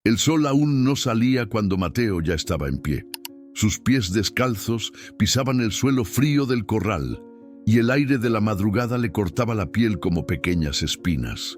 El sol aún no salía cuando Mateo ya estaba en pie. Sus pies descalzos pisaban el suelo frío del corral, y el aire de la madrugada le cortaba la piel como pequeñas espinas.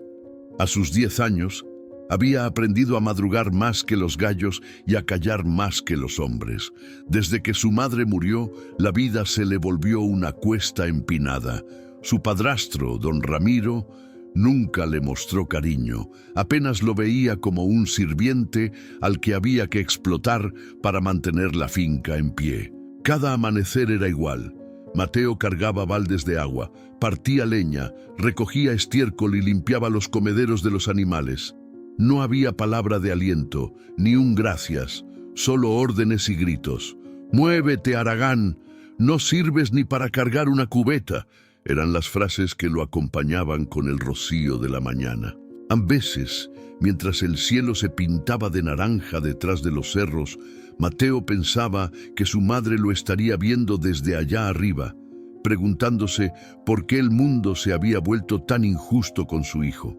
A sus 10 años, había aprendido a madrugar más que los gallos y a callar más que los hombres. Desde que su madre murió, la vida se le volvió una cuesta empinada. Su padrastro, don Ramiro, nunca le mostró cariño, apenas lo veía como un sirviente al que había que explotar para mantener la finca en pie. Cada amanecer era igual. Mateo cargaba baldes de agua, partía leña, recogía estiércol y limpiaba los comederos de los animales. No había palabra de aliento, ni un gracias, solo órdenes y gritos. «¡Muévete, Aragán! ¡No sirves ni para cargar una cubeta!», eran las frases que lo acompañaban con el rocío de la mañana. A veces, mientras el cielo se pintaba de naranja detrás de los cerros, Mateo pensaba que su madre lo estaría viendo desde allá arriba, preguntándose por qué el mundo se había vuelto tan injusto con su hijo.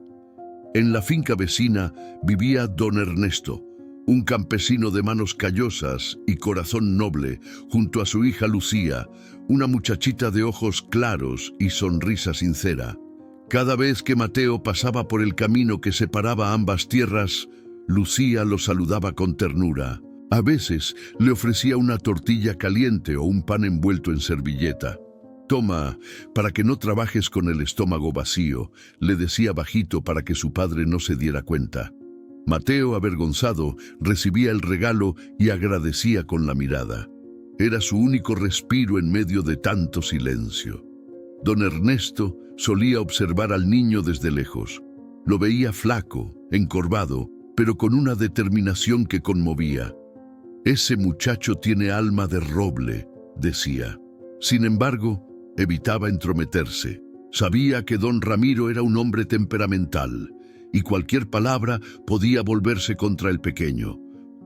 En la finca vecina vivía don Ernesto, un campesino de manos callosas y corazón noble, junto a su hija Lucía, una muchachita de ojos claros y sonrisa sincera. Cada vez que Mateo pasaba por el camino que separaba ambas tierras, Lucía lo saludaba con ternura. A veces le ofrecía una tortilla caliente o un pan envuelto en servilleta. «Toma, para que no trabajes con el estómago vacío», le decía bajito para que su padre no se diera cuenta. Mateo, avergonzado, recibía el regalo y agradecía con la mirada. Era su único respiro en medio de tanto silencio. Don Ernesto solía observar al niño desde lejos. Lo veía flaco, encorvado, pero con una determinación que conmovía. «Ese muchacho tiene alma de roble», decía. Sin embargo, evitaba entrometerse. Sabía que don Ramiro era un hombre temperamental, y cualquier palabra podía volverse contra el pequeño.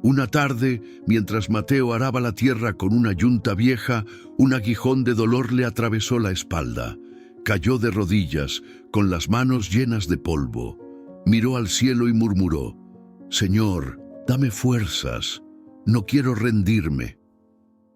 Una tarde, mientras Mateo araba la tierra con una yunta vieja, un aguijón de dolor le atravesó la espalda. Cayó de rodillas, con las manos llenas de polvo. Miró al cielo y murmuró: «Señor, dame fuerzas, no quiero rendirme».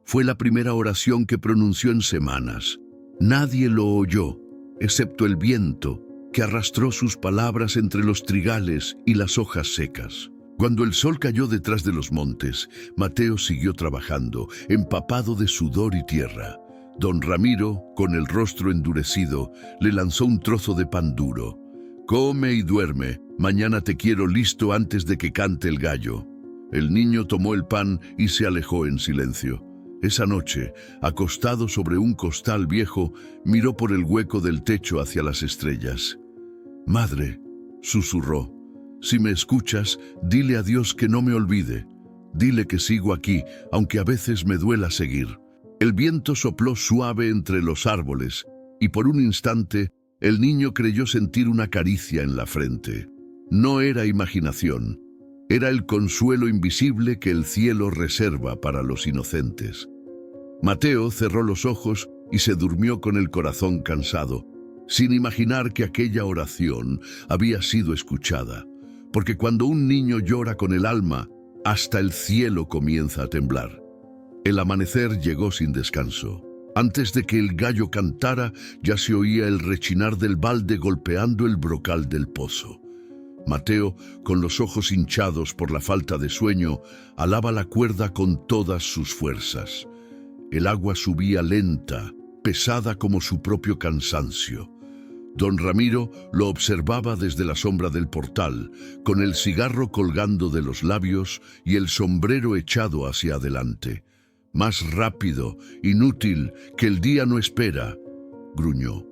Fue la primera oración que pronunció en semanas. Nadie lo oyó, excepto el viento, que arrastró sus palabras entre los trigales y las hojas secas. Cuando el sol cayó detrás de los montes, Mateo siguió trabajando, empapado de sudor y tierra. Don Ramiro, con el rostro endurecido, le lanzó un trozo de pan duro. «Come y duerme, mañana te quiero listo antes de que cante el gallo». El niño tomó el pan y se alejó en silencio. Esa noche, acostado sobre un costal viejo, miró por el hueco del techo hacia las estrellas. «Madre», susurró, «si me escuchas, dile a Dios que no me olvide. Dile que sigo aquí, aunque a veces me duela seguir». El viento sopló suave entre los árboles, y por un instante el niño creyó sentir una caricia en la frente. No era imaginación. Era el consuelo invisible que el cielo reserva para los inocentes. Mateo cerró los ojos y se durmió con el corazón cansado, sin imaginar que aquella oración había sido escuchada, porque cuando un niño llora con el alma, hasta el cielo comienza a temblar. El amanecer llegó sin descanso. Antes de que el gallo cantara, ya se oía el rechinar del balde golpeando el brocal del pozo. Mateo, con los ojos hinchados por la falta de sueño, alaba la cuerda con todas sus fuerzas. El agua subía lenta, pesada como su propio cansancio. Don Ramiro lo observaba desde la sombra del portal, con el cigarro colgando de los labios y el sombrero echado hacia adelante. «Más rápido, inútil, que el día no espera», gruñó.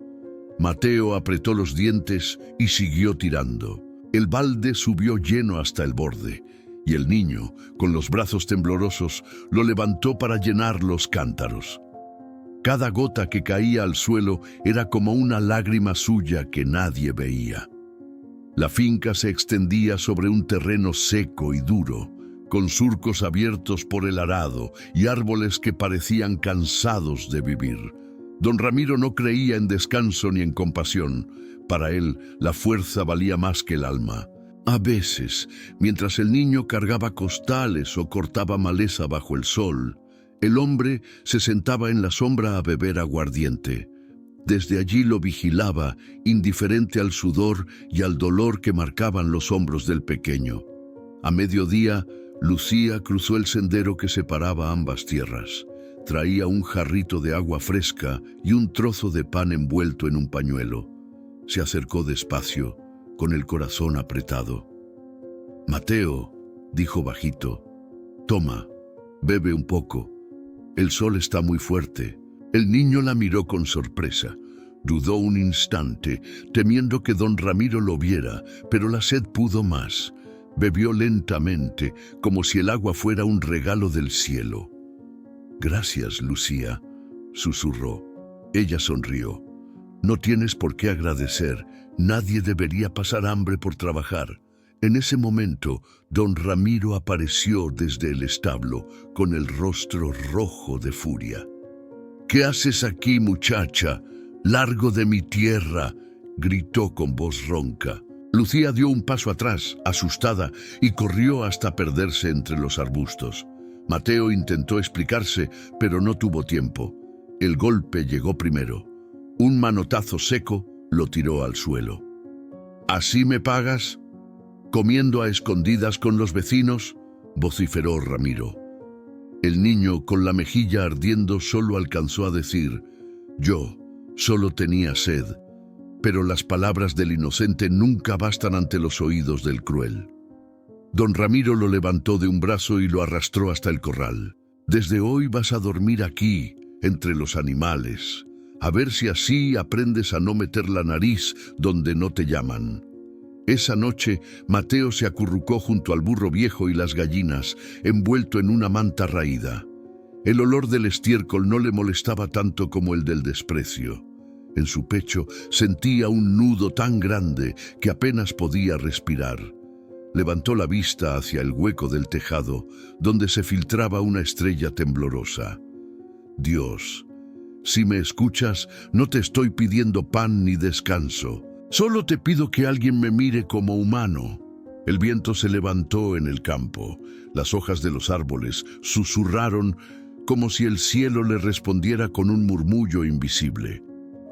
Mateo apretó los dientes y siguió tirando. El balde subió lleno hasta el borde, y el niño, con los brazos temblorosos, lo levantó para llenar los cántaros. Cada gota que caía al suelo era como una lágrima suya que nadie veía. La finca se extendía sobre un terreno seco y duro, con surcos abiertos por el arado y árboles que parecían cansados de vivir. Don Ramiro no creía en descanso ni en compasión. Para él, la fuerza valía más que el alma. A veces, mientras el niño cargaba costales o cortaba maleza bajo el sol, el hombre se sentaba en la sombra a beber aguardiente. Desde allí lo vigilaba, indiferente al sudor y al dolor que marcaban los hombros del pequeño. A mediodía, Lucía cruzó el sendero que separaba ambas tierras. Traía un jarrito de agua fresca y un trozo de pan envuelto en un pañuelo. Se acercó despacio, con el corazón apretado. «Mateo», dijo bajito, «toma, bebe un poco. El sol está muy fuerte». El niño la miró con sorpresa. Dudó un instante, temiendo que don Ramiro lo viera, pero la sed pudo más. Bebió lentamente, como si el agua fuera un regalo del cielo. «Gracias, Lucía», susurró. Ella sonrió. «No tienes por qué agradecer. Nadie debería pasar hambre por trabajar». En ese momento, don Ramiro apareció desde el establo, con el rostro rojo de furia. «¿Qué haces aquí, muchacha? Largo de mi tierra», gritó con voz ronca. Lucía dio un paso atrás, asustada, y corrió hasta perderse entre los arbustos. Mateo intentó explicarse, pero no tuvo tiempo. El golpe llegó primero. Un manotazo seco lo tiró al suelo. «¿Así me pagas? ¿Comiendo a escondidas con los vecinos?», vociferó Ramiro. El niño, con la mejilla ardiendo, solo alcanzó a decir: «Yo solo tenía sed», pero las palabras del inocente nunca bastan ante los oídos del cruel. Don Ramiro lo levantó de un brazo y lo arrastró hasta el corral. «Desde hoy vas a dormir aquí, entre los animales. A ver si así aprendes a no meter la nariz donde no te llaman». Esa noche, Mateo se acurrucó junto al burro viejo y las gallinas, envuelto en una manta raída. El olor del estiércol no le molestaba tanto como el del desprecio. En su pecho sentía un nudo tan grande que apenas podía respirar. Levantó la vista hacia el hueco del tejado, donde se filtraba una estrella temblorosa. «Dios, si me escuchas, no te estoy pidiendo pan ni descanso. Solo te pido que alguien me mire como humano». El viento se levantó en el campo. Las hojas de los árboles susurraron como si el cielo le respondiera con un murmullo invisible.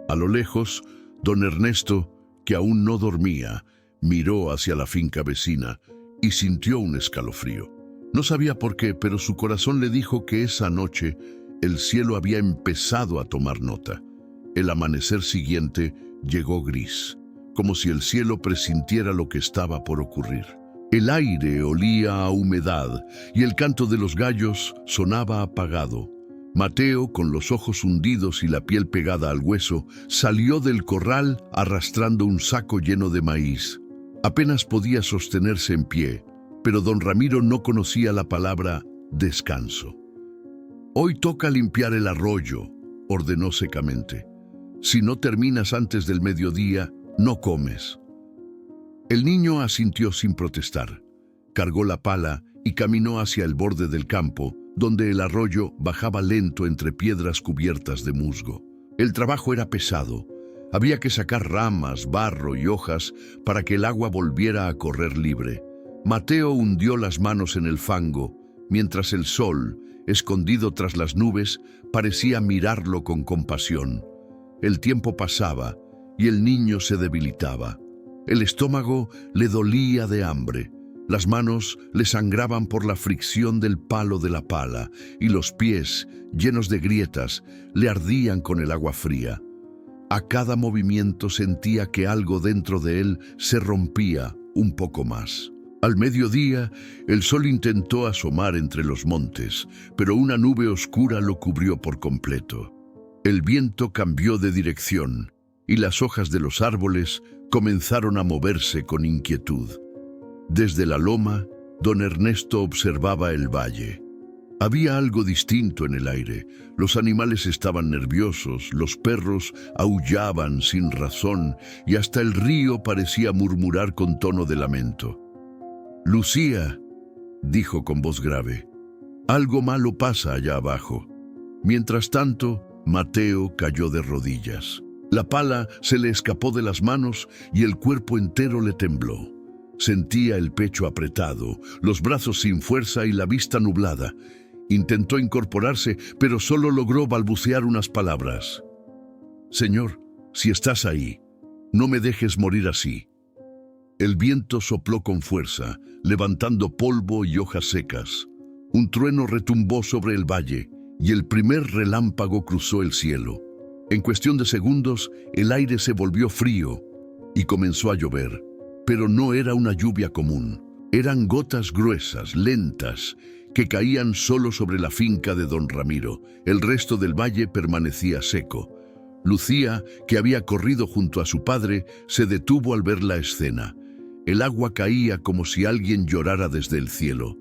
A lo lejos, don Ernesto, que aún no dormía, miró hacia la finca vecina y sintió un escalofrío. No sabía por qué, pero su corazón le dijo que esa noche el cielo había empezado a tomar nota. El amanecer siguiente llegó gris, como si el cielo presintiera lo que estaba por ocurrir. El aire olía a humedad y el canto de los gallos sonaba apagado. Mateo, con los ojos hundidos y la piel pegada al hueso, salió del corral arrastrando un saco lleno de maíz. Apenas podía sostenerse en pie, pero don Ramiro no conocía la palabra descanso. «Hoy toca limpiar el arroyo», ordenó secamente. «Si no terminas antes del mediodía, no comes». El niño asintió sin protestar. Cargó la pala y caminó hacia el borde del campo, donde el arroyo bajaba lento entre piedras cubiertas de musgo. El trabajo era pesado. Había que sacar ramas, barro y hojas para que el agua volviera a correr libre. Mateo hundió las manos en el fango, mientras el sol, escondido tras las nubes, parecía mirarlo con compasión. El tiempo pasaba y el niño se debilitaba. El estómago le dolía de hambre, las manos le sangraban por la fricción del palo de la pala y los pies, llenos de grietas, le ardían con el agua fría. A cada movimiento sentía que algo dentro de él se rompía un poco más. Al mediodía, el sol intentó asomar entre los montes, pero una nube oscura lo cubrió por completo. El viento cambió de dirección y las hojas de los árboles comenzaron a moverse con inquietud. Desde la loma, don Ernesto observaba el valle. Había algo distinto en el aire. Los animales estaban nerviosos, los perros aullaban sin razón y hasta el río parecía murmurar con tono de lamento. «Lucía», dijo con voz grave, «algo malo pasa allá abajo». Mientras tanto, Mateo cayó de rodillas. La pala se le escapó de las manos y el cuerpo entero le tembló. Sentía el pecho apretado, los brazos sin fuerza y la vista nublada. Intentó incorporarse, pero solo logró balbucear unas palabras. «Señor, si estás ahí, no me dejes morir así». El viento sopló con fuerza, levantando polvo y hojas secas. Un trueno retumbó sobre el valle y el primer relámpago cruzó el cielo. En cuestión de segundos, el aire se volvió frío y comenzó a llover. Pero no era una lluvia común. Eran gotas gruesas, lentas, que caían solo sobre la finca de don Ramiro. El resto del valle permanecía seco. Lucía, que había corrido junto a su padre, se detuvo al ver la escena. El agua caía como si alguien llorara desde el cielo.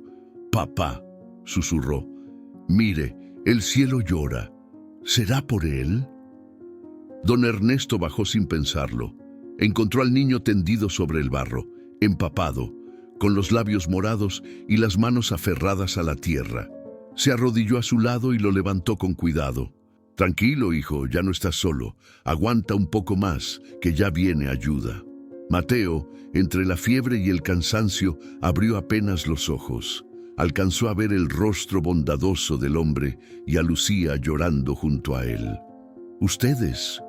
«Papá», susurró, «mire, el cielo llora. ¿Será por él?». Don Ernesto bajó sin pensarlo. Encontró al niño tendido sobre el barro, empapado, con los labios morados y las manos aferradas a la tierra. Se arrodilló a su lado y lo levantó con cuidado. «Tranquilo, hijo, ya no estás solo. Aguanta un poco más, que ya viene ayuda». Mateo, entre la fiebre y el cansancio, abrió apenas los ojos. Alcanzó a ver el rostro bondadoso del hombre y a Lucía llorando junto a él. «¿Ustedes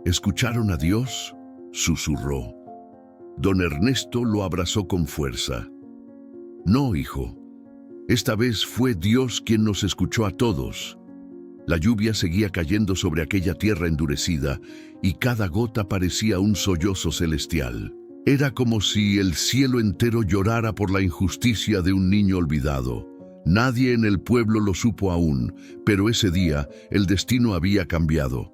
escucharon a Dios?», susurró. Don Ernesto lo abrazó con fuerza. «No, hijo. Esta vez fue Dios quien nos escuchó a todos». La lluvia seguía cayendo sobre aquella tierra endurecida y cada gota parecía un sollozo celestial. Era como si el cielo entero llorara por la injusticia de un niño olvidado. Nadie en el pueblo lo supo aún, pero ese día el destino había cambiado.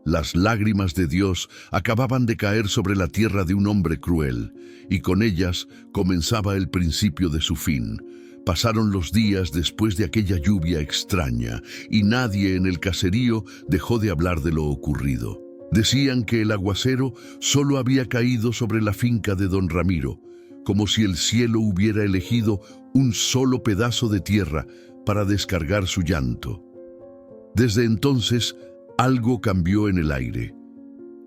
Las lágrimas de Dios acababan de caer sobre la tierra de un hombre cruel, y con ellas comenzaba el principio de su fin. Pasaron los días después de aquella lluvia extraña, y nadie en el caserío dejó de hablar de lo ocurrido. Decían que el aguacero solo había caído sobre la finca de don Ramiro, como si el cielo hubiera elegido un solo pedazo de tierra para descargar su llanto. Desde entonces, algo cambió en el aire.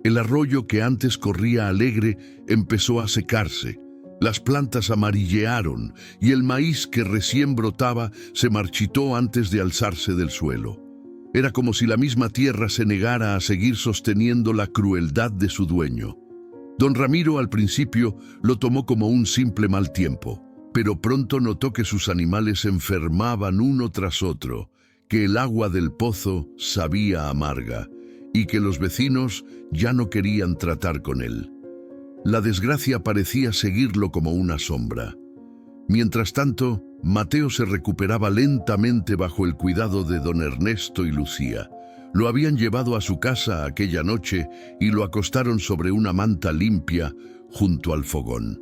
El arroyo que antes corría alegre empezó a secarse. Las plantas amarillearon y el maíz que recién brotaba se marchitó antes de alzarse del suelo. Era como si la misma tierra se negara a seguir sosteniendo la crueldad de su dueño. Don Ramiro al principio lo tomó como un simple mal tiempo, pero pronto notó que sus animales se enfermaban uno tras otro, que el agua del pozo sabía amarga y que los vecinos ya no querían tratar con él. La desgracia parecía seguirlo como una sombra. Mientras tanto, Mateo se recuperaba lentamente bajo el cuidado de don Ernesto y Lucía. Lo habían llevado a su casa aquella noche y lo acostaron sobre una manta limpia junto al fogón.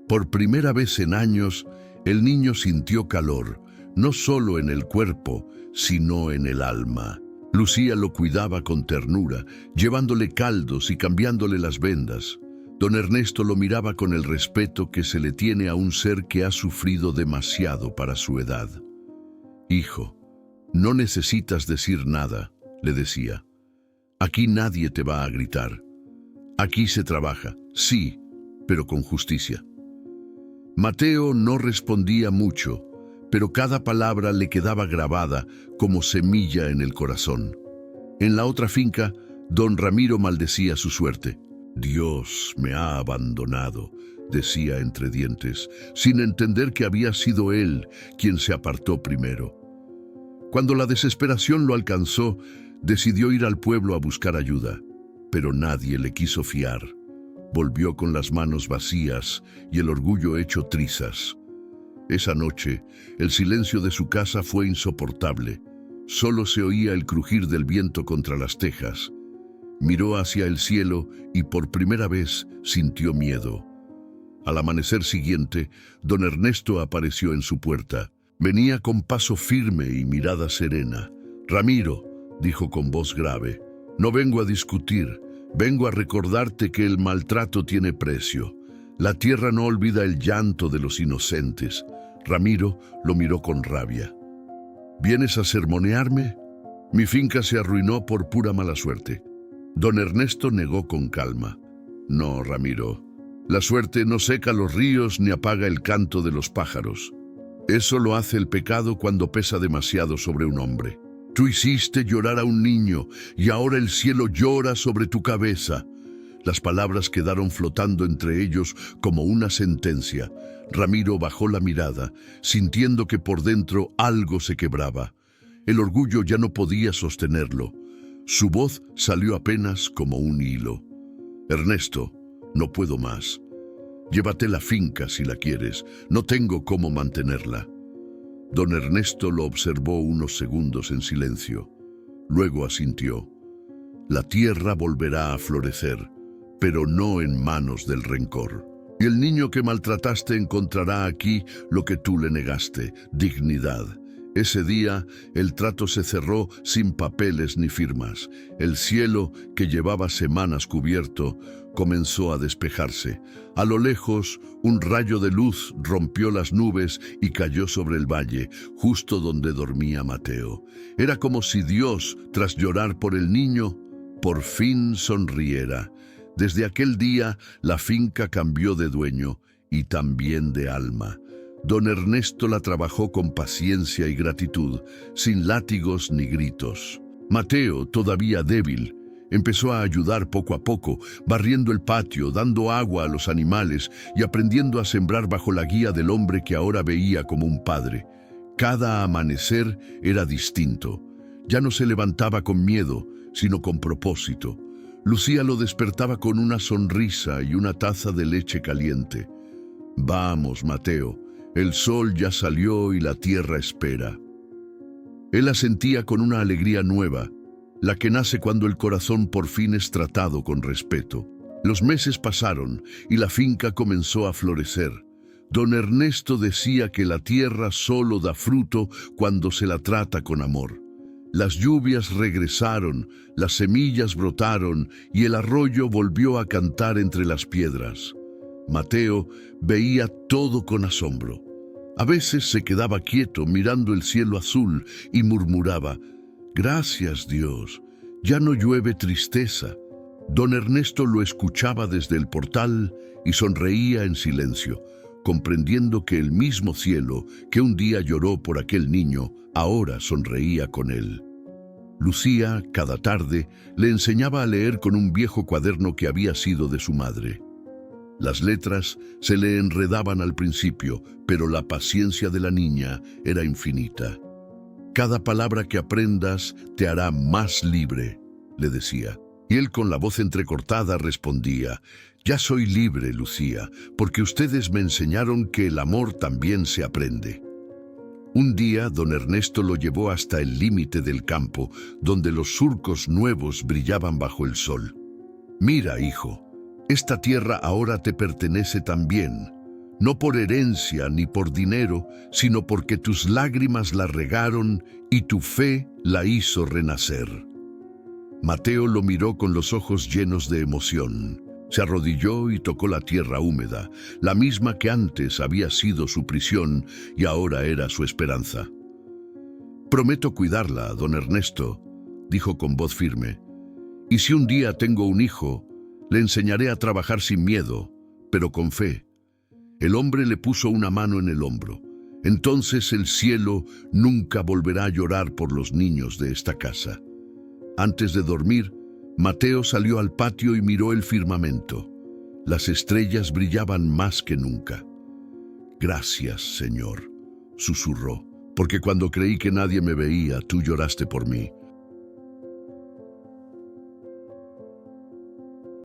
Por primera vez en años, el niño sintió calor, no solo en el cuerpo, sino en el alma. Lucía lo cuidaba con ternura, llevándole caldos y cambiándole las vendas. Don Ernesto lo miraba con el respeto que se le tiene a un ser que ha sufrido demasiado para su edad. «Hijo, no necesitas decir nada», le decía. «Aquí nadie te va a gritar. Aquí se trabaja, sí, pero con justicia». Mateo no respondía mucho, pero cada palabra le quedaba grabada como semilla en el corazón. En la otra finca, don Ramiro maldecía su suerte. «Dios me ha abandonado», decía entre dientes, sin entender que había sido él quien se apartó primero. Cuando la desesperación lo alcanzó, decidió ir al pueblo a buscar ayuda, pero nadie le quiso fiar. Volvió con las manos vacías y el orgullo hecho trizas. Esa noche, el silencio de su casa fue insoportable. Solo se oía el crujir del viento contra las tejas. Miró hacia el cielo y por primera vez sintió miedo. Al amanecer siguiente, don Ernesto apareció en su puerta. Venía con paso firme y mirada serena. «Ramiro», dijo con voz grave, «no vengo a discutir, vengo a recordarte que el maltrato tiene precio. La tierra no olvida el llanto de los inocentes». Ramiro lo miró con rabia. «¿Vienes a sermonearme? Mi finca se arruinó por pura mala suerte». Don Ernesto negó con calma. «No, Ramiro, La suerte no seca los ríos ni apaga el canto de los pájaros. Eso lo hace el pecado cuando pesa demasiado sobre un hombre. Tú hiciste llorar a un niño y ahora el cielo llora sobre tu cabeza. Las palabras quedaron flotando entre ellos como una sentencia. Ramiro bajó la mirada, sintiendo que por dentro algo se quebraba. El orgullo ya no podía sostenerlo. Su voz salió apenas como un hilo. Ernesto, no puedo más. Llévate la finca si la quieres. No tengo cómo mantenerla. Don Ernesto lo observó unos segundos en silencio. Luego asintió. La tierra volverá a florecer, pero no en manos del rencor. Y el niño que maltrataste encontrará aquí lo que tú le negaste, dignidad. Ese día el trato se cerró sin papeles ni firmas. El cielo, que llevaba semanas cubierto, comenzó a despejarse. A lo lejos, un rayo de luz rompió las nubes y cayó sobre el valle, justo donde dormía Mateo. Era como si Dios, tras llorar por el niño, por fin sonriera. Desde aquel día, la finca cambió de dueño y también de alma. Don Ernesto la trabajó con paciencia y gratitud, sin látigos ni gritos. Mateo, todavía débil, empezó a ayudar poco a poco, barriendo el patio, dando agua a los animales y aprendiendo a sembrar bajo la guía del hombre que ahora veía como un padre. Cada amanecer era distinto. Ya no se levantaba con miedo, sino con propósito. Lucía lo despertaba con una sonrisa y una taza de leche caliente. «Vamos, Mateo, el sol ya salió y la tierra espera». Él la sentía con una alegría nueva, la que nace cuando el corazón por fin es tratado con respeto. Los meses pasaron y la finca comenzó a florecer. Don Ernesto decía que la tierra solo da fruto cuando se la trata con amor. Las lluvias regresaron, las semillas brotaron y el arroyo volvió a cantar entre las piedras. Mateo veía todo con asombro. A veces se quedaba quieto mirando el cielo azul y murmuraba: «Gracias, Dios, ya no llueve tristeza». Don Ernesto lo escuchaba desde el portal y sonreía en silencio, comprendiendo que el mismo cielo que un día lloró por aquel niño, ahora sonreía con él. Lucía, cada tarde, le enseñaba a leer con un viejo cuaderno que había sido de su madre. Las letras se le enredaban al principio, pero la paciencia de la niña era infinita. «Cada palabra que aprendas te hará más libre», le decía. Y él con la voz entrecortada respondía: «Ya soy libre, Lucía, porque ustedes me enseñaron que el amor también se aprende». Un día, don Ernesto lo llevó hasta el límite del campo, donde los surcos nuevos brillaban bajo el sol. «Mira, hijo, esta tierra ahora te pertenece también, no por herencia ni por dinero, sino porque tus lágrimas la regaron y tu fe la hizo renacer». Mateo lo miró con los ojos llenos de emoción. Se arrodilló y tocó la tierra húmeda, la misma que antes había sido su prisión y ahora era su esperanza. «Prometo cuidarla, don Ernesto», dijo con voz firme. «Y si un día tengo un hijo, le enseñaré a trabajar sin miedo, pero con fe». El hombre le puso una mano en el hombro. «Entonces el cielo nunca volverá a llorar por los niños de esta casa». Antes de dormir, Mateo salió al patio y miró el firmamento. Las estrellas brillaban más que nunca. «Gracias, Señor», susurró, «porque cuando creí que nadie me veía, tú lloraste por mí.